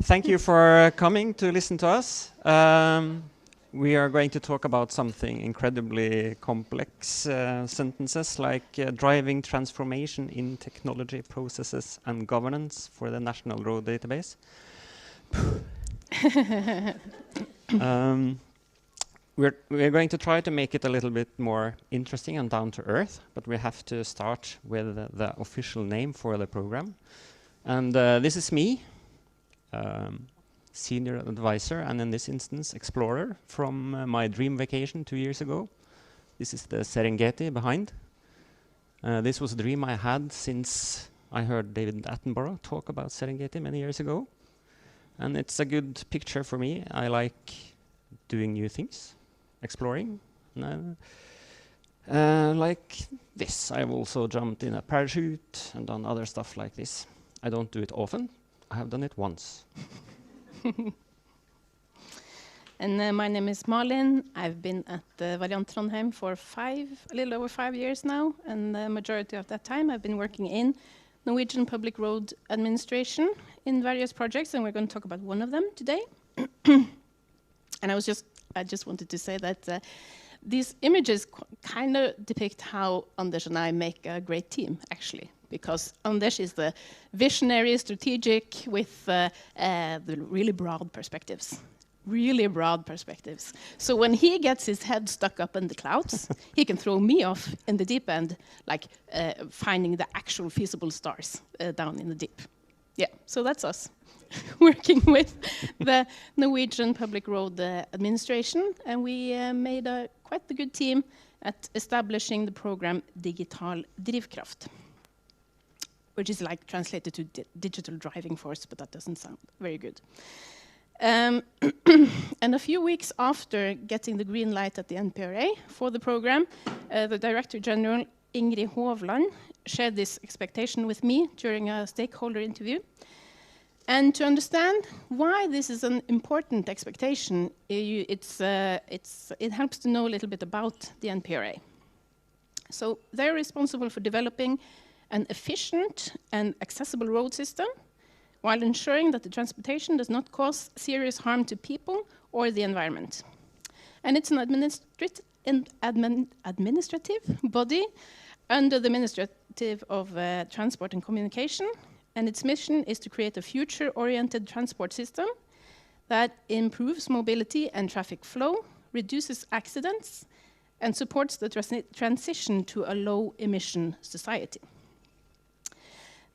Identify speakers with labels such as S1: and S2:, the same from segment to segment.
S1: Thank you for coming to listen to us. We are going to talk about something incredibly complex sentences like driving transformation in technology, processes and governance for the National Road Database. We're going to try to make it a little bit more interesting and down to earth, but we have to start with the official name for the program. And this is me, senior advisor, and in this instance, explorer from my dream vacation 2 years ago. This is the Serengeti behind. This was a dream I had since I heard David Attenborough talk about Serengeti many years ago. And it's a good picture for me. I like doing new things, exploring. Like this, I've also jumped in a parachute and done other stuff like this. I don't do it often. I have done it once.
S2: And my name is Malin. I've been at the Variant Trondheim for a little over 5 years now, and the majority of that time I've been working in Norwegian Public Roads Administration in various projects, and we're going to talk about one of them today. And I just wanted to say that these images kind of depict how Anders and I make a great team, actually, because Anders is the visionary, strategic, with the really broad perspectives. Really broad perspectives. So when he gets his head stuck up in the clouds, he can throw me off in the deep end, like finding the actual feasible stars down in the deep. Yeah, so that's us. Working with the Norwegian Public Road Administration, and we made quite a good team at establishing the program Digital Drivkraft, which is like translated to digital driving force, but that doesn't sound very good. And a few weeks after getting the green light at the NPRA for the program, the Director General Ingrid Hovland shared this expectation with me during a stakeholder interview. And to understand why this is an important expectation, it helps to know a little bit about the NPRA. So they're responsible for developing an efficient and accessible road system while ensuring that the transportation does not cause serious harm to people or the environment. And it's an administrative body under the Ministrative of Transport and Communication, and its mission is to create a future-oriented transport system that improves mobility and traffic flow, reduces accidents, and supports the transition to a low-emission society.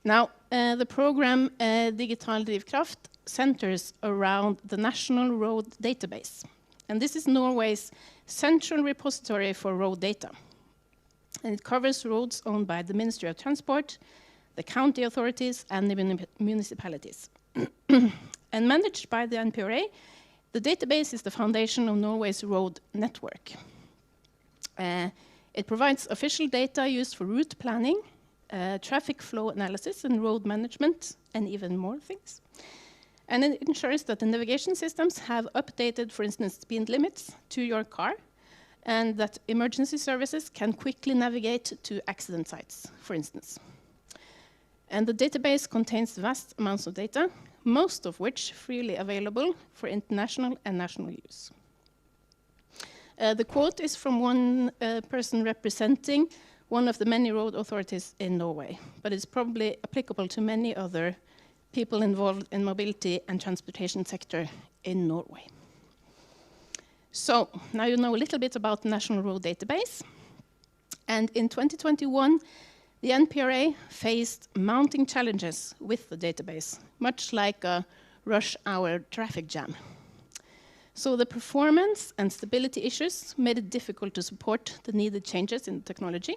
S2: Now, the program Digital Drivkraft centers around the National Road Database. And this is Norway's central repository for road data. And it covers roads owned by the Ministry of Transport, the county authorities, and the municipalities. And managed by the NPRA, the database is the foundation of Norway's road network. It provides official data used for route planning, traffic flow analysis and road management, and even more things. And it ensures that the navigation systems have updated, for instance, speed limits to your car, and that emergency services can quickly navigate to accident sites, for instance. And the database contains vast amounts of data, most of which freely available for international and national use. The quote is from one person representing one of the many road authorities in Norway, but it's probably applicable to many other people involved in mobility and transportation sector in Norway. So now you know a little bit about the National Road Database. And in 2021, the NPRA faced mounting challenges with the database, much like a rush hour traffic jam. So the performance and stability issues made it difficult to support the needed changes in technology.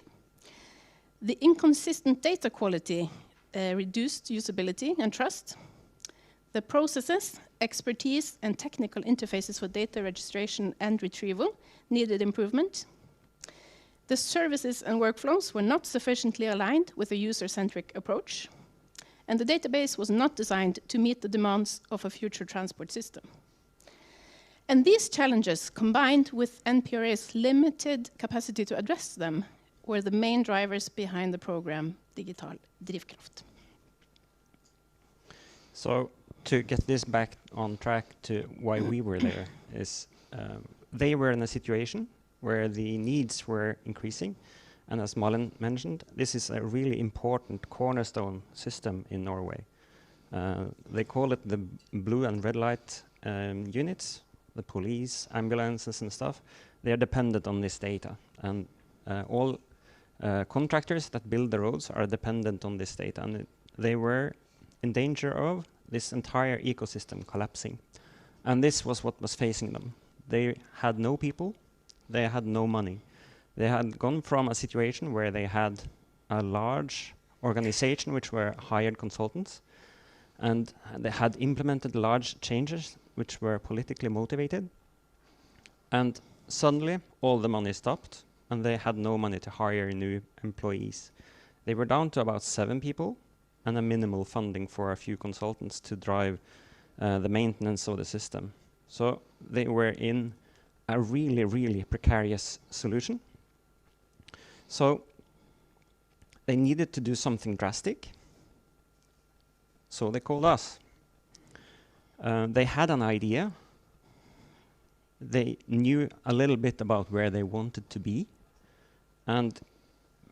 S2: The inconsistent data quality reduced usability and trust. The processes, expertise, and technical interfaces for data registration and retrieval needed improvement. The services and workflows were not sufficiently aligned with a user-centric approach. And the database was not designed to meet the demands of a future transport system. And these challenges, combined with NPRA's limited capacity to address them, were the main drivers behind the program Digital Drivkraft.
S1: So to get this back on track to why we were there is they were in a situation where the needs were increasing. And as Malin mentioned, this is a really important cornerstone system in Norway. They call it the blue and red light units, the police, ambulances and stuff. They are dependent on this data. And all contractors that build the roads are dependent on this data. And they were in danger of this entire ecosystem collapsing. And this was what was facing them. They had no people, they had no money. They had gone from a situation where they had a large organization which were hired consultants, and they had implemented large changes which were politically motivated. And suddenly all the money stopped and they had no money to hire new employees. They were down to about 7 people and a minimal funding for a few consultants to drive the maintenance of the system. So they were in a really, really precarious solution. So they needed to do something drastic. So they called us. They had an idea. They knew a little bit about where they wanted to be. And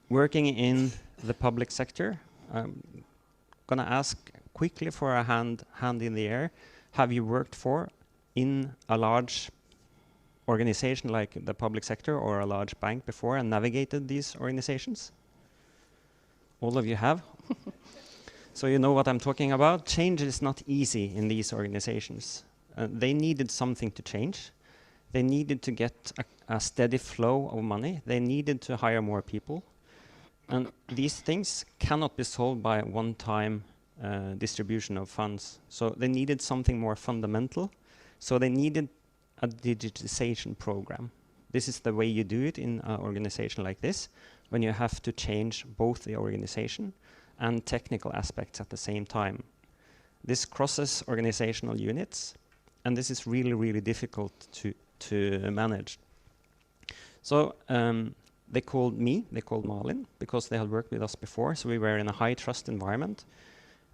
S1: working in the public sector, I'm going to ask quickly for a hand in the air. Have you worked in a large organization like the public sector or a large bank before and navigated these organizations? All of you have. So you know what I'm talking about. Change is not easy in these organizations. They needed something to change. They needed to get a steady flow of money. They needed to hire more people. And these things cannot be solved by one-time distribution of funds. So they needed something more fundamental. So they needed a digitization program. This is the way you do it in an organization like this, when you have to change both the organization and technical aspects at the same time. This crosses organizational units, and this is really, really difficult to manage. So they called Malin, because they had worked with us before, so we were in a high trust environment,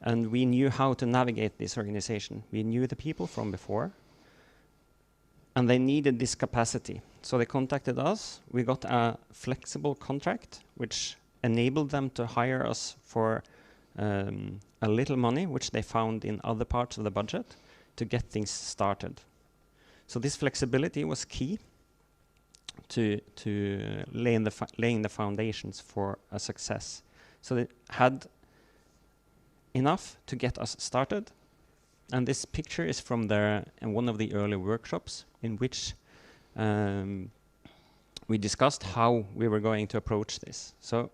S1: and we knew how to navigate this organization. We knew the people from before, and they needed this capacity. So they contacted us. We got a flexible contract, which enabled them to hire us for a little money, which they found in other parts of the budget, to get things started. So this flexibility was key to laying the foundations for a success. So they had enough to get us started. And this picture is from one of the early workshops in which we discussed how we were going to approach this. So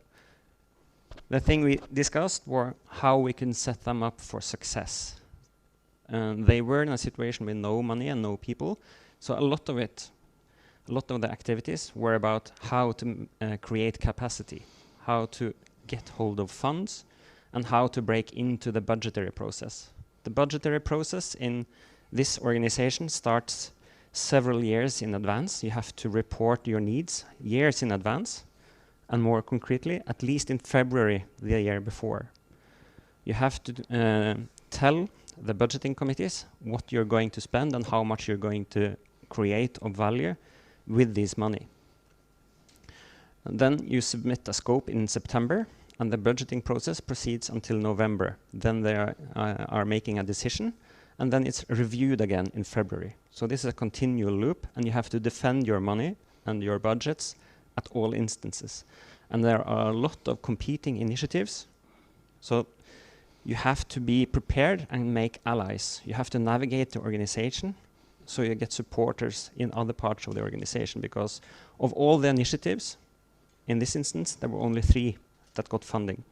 S1: the thing we discussed were how we can set them up for success. They were in a situation with no money and no people. So a lot of the activities were about how to create capacity, how to get hold of funds, and how to break into the budgetary process. The budgetary process in this organization starts several years in advance. You have to report your needs years in advance, and more concretely, at least in February the year before. You have to tell the budgeting committees what you're going to spend and how much you're going to create of value with this money. And then you submit a scope in September, and the budgeting process proceeds until November. Then they are making a decision, and then it's reviewed again in February. So this is a continual loop, and you have to defend your money and your budgets at all instances. And there are a lot of competing initiatives. So you have to be prepared and make allies. You have to navigate the organization so you get supporters in other parts of the organization, because of all the initiatives, in this instance, there were only 3 that got funding.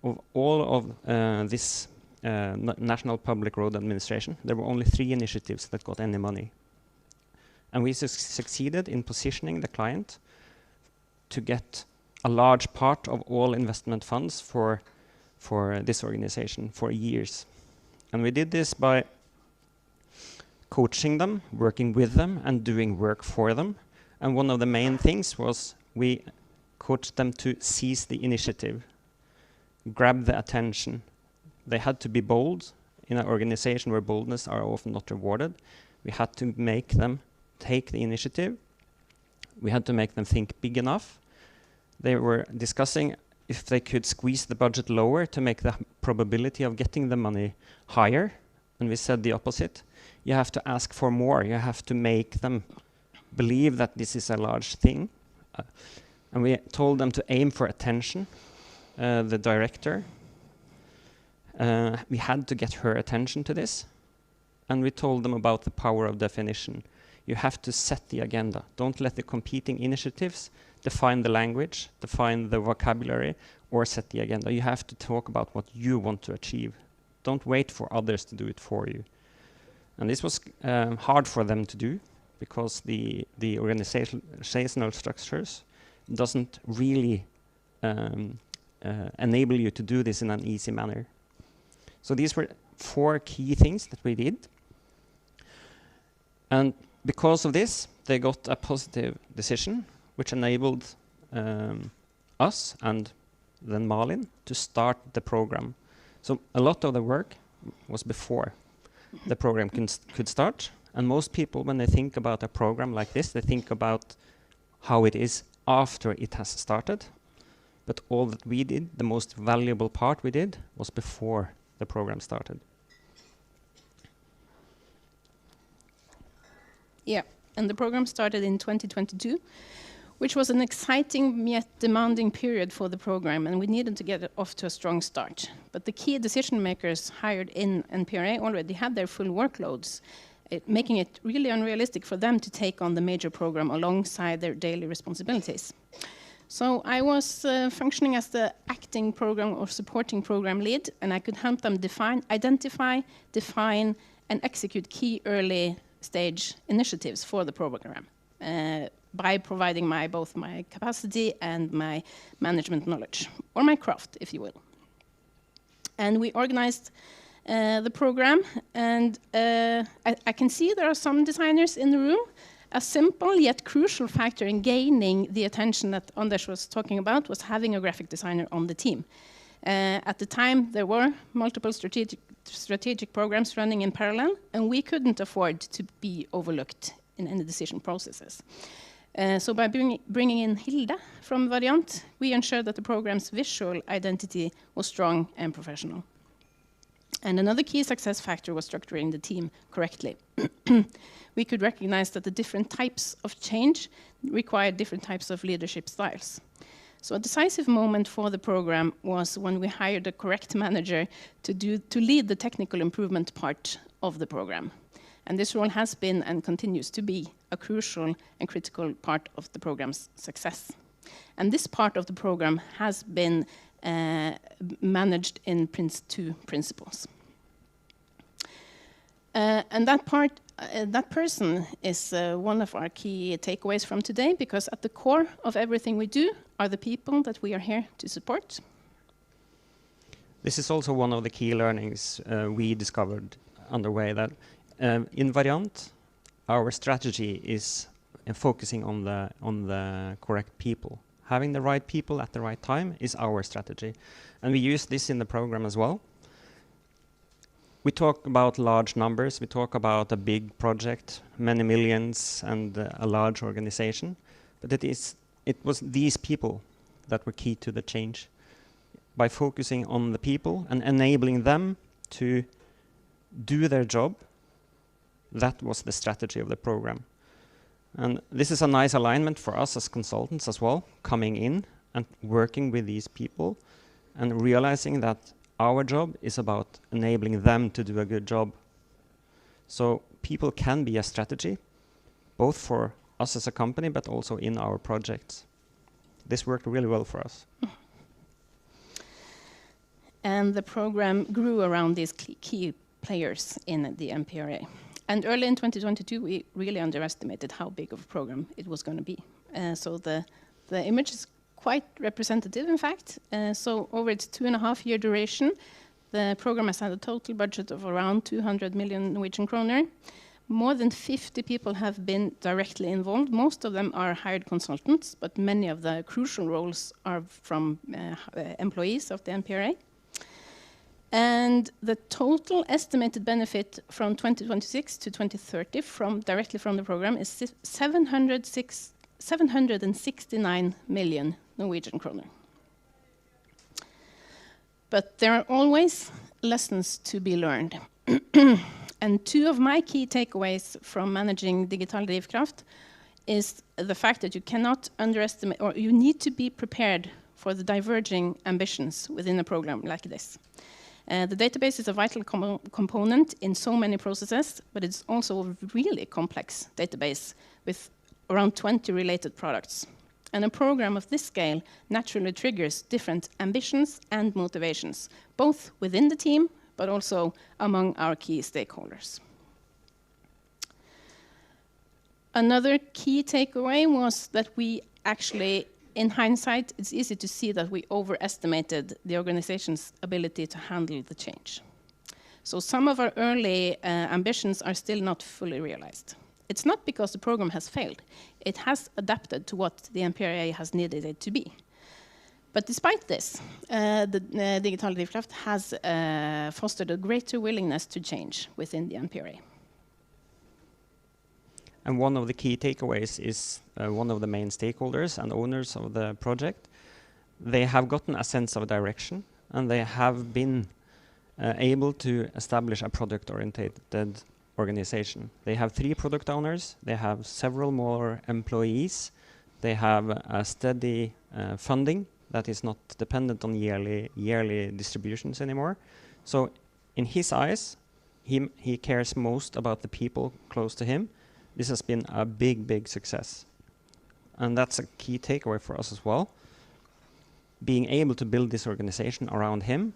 S1: Of all of this National Public Road Administration, there were only 3 initiatives that got any money. And we succeeded in positioning the client to get a large part of all investment funds for this organization for years. And we did this by coaching them, working with them, and doing work for them. And one of the main things was we coached them to seize the initiative, grab the attention. They had to be bold in an organization where boldness are often not rewarded, we had to make them take the initiative. We had to make them think big enough. They were discussing if they could squeeze the budget lower to make the probability of getting the money higher. And we said the opposite. You have to ask for more. You have to make them believe that this is a large thing. And we told them to aim for attention. The director, we had to get her attention to this. And we told them about the power of definition. You have to set the agenda. Don't let the competing initiatives define the language, define the vocabulary, or set the agenda. You have to talk about what you want to achieve. Don't wait for others to do it for you. And this was hard for them to do because the organizational structures doesn't really enable you to do this in an easy manner. So these were 4 key things that we did. And because of this, they got a positive decision, which enabled us and then Malin to start the program. So a lot of the work was before the program could start. And most people, when they think about a program like this, they think about how it is after it has started. But all that we did, the most valuable part we did, was before the program started.
S2: Yeah, and the program started in 2022, which was an exciting yet demanding period for the program, and we needed to get it off to a strong start. But the key decision makers hired in NPRA already had their full workloads, making it really unrealistic for them to take on the major program alongside their daily responsibilities. So I was functioning as the acting program or supporting program lead, and I could help them identify, define, and execute key early stage initiatives for the program by providing both my capacity and my management knowledge, or my craft, if you will. And we organized the program, and I can see there are some designers in the room. A simple yet crucial factor in gaining the attention that Anders was talking about was having a graphic designer on the team. At the time, there were multiple strategic programs running in parallel, and we couldn't afford to be overlooked in any decision processes. So by bringing in Hilda from Variant, we ensured that the program's visual identity was strong and professional. And another key success factor was structuring the team correctly. We could recognize that the different types of change required different types of leadership styles. So a decisive moment for the program was when we hired a correct manager to lead the technical improvement part of the program. And this role has been and continues to be a crucial and critical part of the program's success. And this part of the program has been managed in Prince2 principles. And that person is one of our key takeaways from today, because at the core of everything we do are the people that we are here to support.
S1: This is also one of the key learnings we discovered on the way, that in Variant, our strategy is focusing on the correct people. Having the right people at the right time is our strategy. And we use this in the program as well. We talk about large numbers. We talk about a big project, many millions, and a large organization. But it was these people that were key to the change. By focusing on the people and enabling them to do their job, that was the strategy of the program. And this is a nice alignment for us as consultants as well, coming in and working with these people and realizing that our job is about enabling them to do a good job. So people can be a strategy, both for us as a company, but also in our projects. This worked really well for us.
S2: And the program grew around these key players in the NPRA. And early in 2022, we really underestimated how big of a program it was going to be. So the image is quite representative, in fact. So over its 2.5-year duration, the program has had a total budget of around 200 million Norwegian kroner. More than 50 people have been directly involved. Most of them are hired consultants, but many of the crucial roles are from employees of the NPRA. And the total estimated benefit from 2026 to 2030 directly from the program is 769 million Norwegian kroner. But there are always lessons to be learned. And two of my key takeaways from managing Digital Drivkraft is the fact that you cannot underestimate, or you need to be prepared for the diverging ambitions within a program like this. The database is a vital component in so many processes, but it's also a really complex database with around 20 related products. And a program of this scale naturally triggers different ambitions and motivations, both within the team, but also among our key stakeholders. Another key takeaway was that we actually, in hindsight, it's easy to see that we overestimated the organization's ability to handle the change. So some of our early ambitions are still not fully realized. It's not because the program has failed. It has adapted to what the NPRA has needed it to be. But despite this, the Digital Drivkraft has fostered a greater willingness to change within the NPRA.
S1: And one of the key takeaways is one of the main stakeholders and owners of the project. They have gotten a sense of direction, and they have been able to establish a product-oriented organization. They have 3 product owners, they have several more employees, they have a steady funding that is not dependent on yearly distributions anymore. So in his eyes, he cares most about the people close to him. This has been a big success. And that's a key takeaway for us as well. Being able to build this organization around him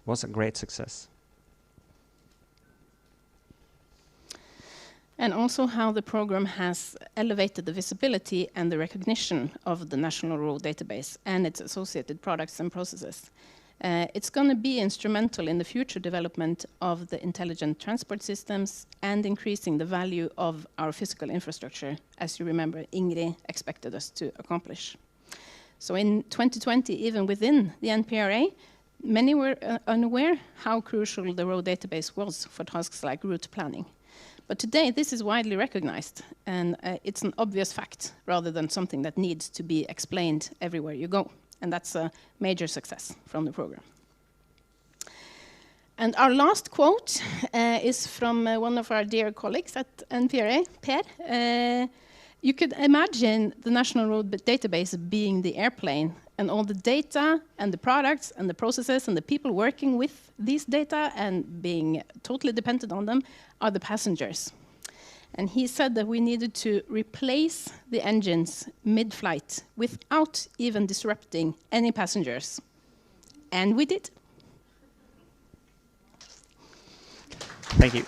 S1: was a great success.
S2: And also how the program has elevated the visibility and the recognition of the National Road Database and its associated products and processes. It's going to be instrumental in the future development of the intelligent transport systems and increasing the value of our physical infrastructure, as you remember Ingrid expected us to accomplish. So in 2020, even within the NPRA, many were unaware how crucial the road database was for tasks like route planning. But today, this is widely recognized, and it's an obvious fact rather than something that needs to be explained everywhere you go. And that's a major success from the program. And our last quote is from one of our dear colleagues at NPRA, Per. You could imagine the National Road Database being the airplane, and all the data and the products and the processes and the people working with these data and being totally dependent on them are the passengers. And he said that we needed to replace the engines mid-flight without even disrupting any passengers. And we did.
S1: Thank you.